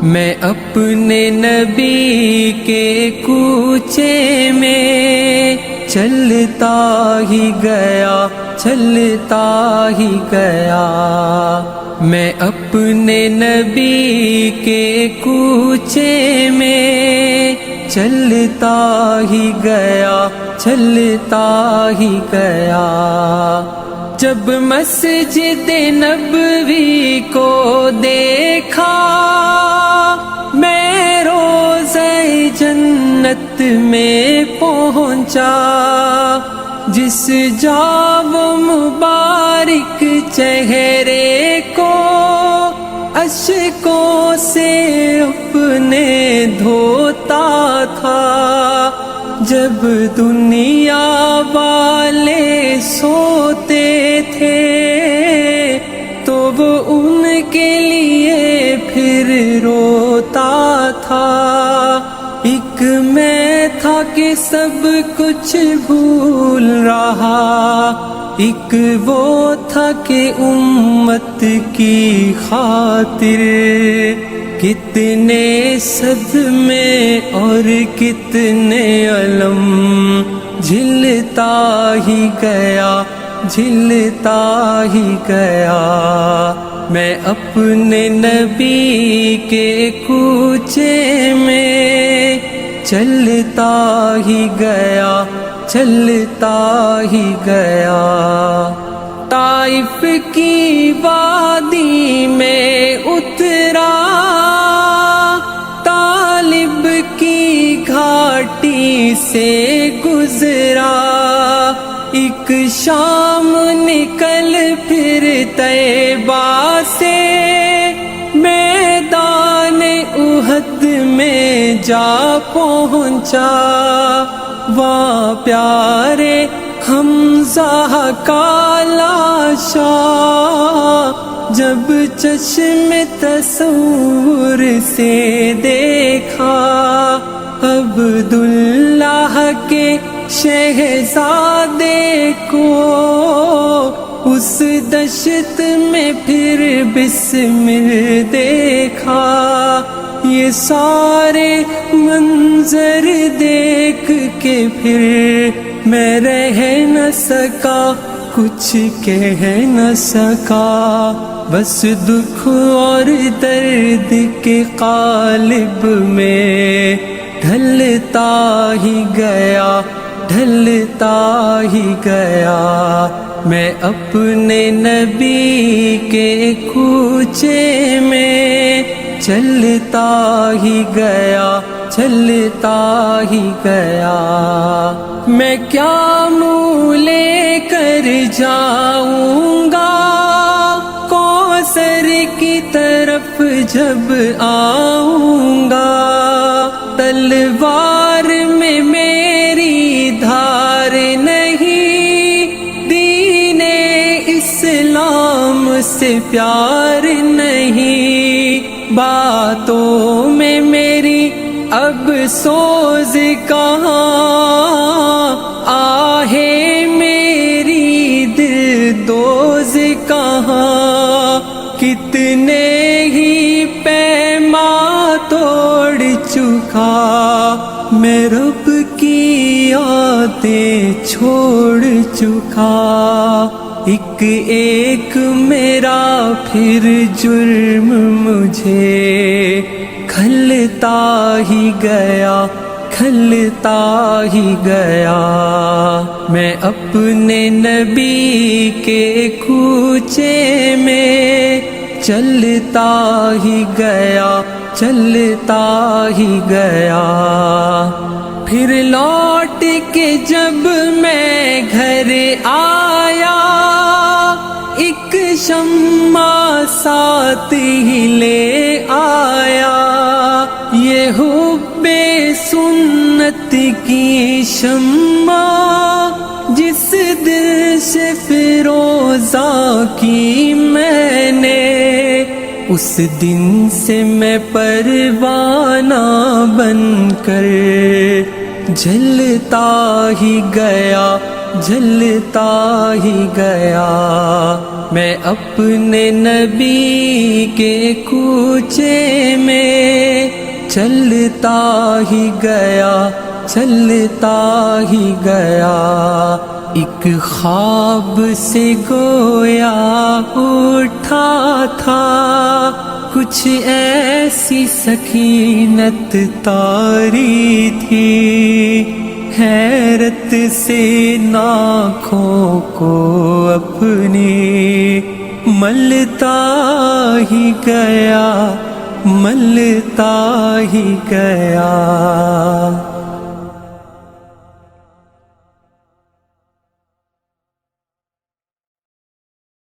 میں اپنے نبی کے کوچے میں چلتا ہی گیا، چلتا ہی گیا۔ میں اپنے نبی کے کوچے میں چلتا ہی گیا، چلتا ہی گیا۔ جب مسجد نبوی کو دیکھا، میں روضہ جنت میں پہنچا، جس جا وہ مبارک چہرے کو اشکوں سے اپنے دھوتا تھا۔ جب دنیا والے سوتے تھے تو وہ ان کے لیے پھر روتا تھا۔ ایک میں تھا کہ سب کچھ بھول رہا، ایک وہ تھا کہ امت کی خاطر کتنے صدمے اور کتنے علم جھلتا ہی گیا، جھلتا ہی گیا۔ میں اپنے نبی کے کوچے میں چلتا ہی گیا، چلتا ہی گیا۔ طائف کی وادی میں اترا، طالب کی گھاٹی سے گزرا، ایک شام نکل پھر طیبہ سے میدان احد میں جا پہنچا۔ وہاں پیارے حمزہ کا لاشا جب چشم تصور سے دیکھا، عبداللہ کے شہزادے کو اس دشت میں پھر بسمل دیکھا۔ یہ سارے منظر دیکھ کے پھر میں رہ نہ سکا، کچھ کہہ نہ سکا، بس دکھ اور درد کے قالب میں ڈھلتا ہی گیا، ڈھلتا ہی گیا۔ میں اپنے نبی کے کوچے میں چلتا ہی گیا، چلتا ہی گیا۔ میں کیا منہ لے کر جاؤں گا کوثر کی طرف جب آؤں گا، تلوار میں میری دھار نہیں، دین اسلام سے پیار نہیں، باتوں میں میری اب سوز کہاں، آہے میری دل دوز کہاں، کتنے ہی پیما توڑ چکا، میں رب کی یادیں چھوڑ چکا۔ ایک ایک میرا پھر جرم مجھے کھلتا ہی گیا، کھلتا ہی گیا۔ میں اپنے نبی کے کوچے میں چلتا ہی گیا، چلتا ہی گیا۔ پھر لوٹ کے جب میں گھر آیا، ایک شمع ساتھ ہی لے آیا، یہ حب سنت کی شمع جس دل سے فیروزہ کی میں نے، اس دن سے میں پروانہ بن کر جلتا ہی گیا، جلتا ہی گیا۔ میں اپنے نبی کے کوچے میں چلتا ہی گیا، چلتا ہی گیا، ایک خواب سے گویا اٹھا تھا، کچھ ایسی سکینت طاری تھی، حیرت سے آنکھوں کو اپنی ملتا ہی گیا، ملتا ہی گیا۔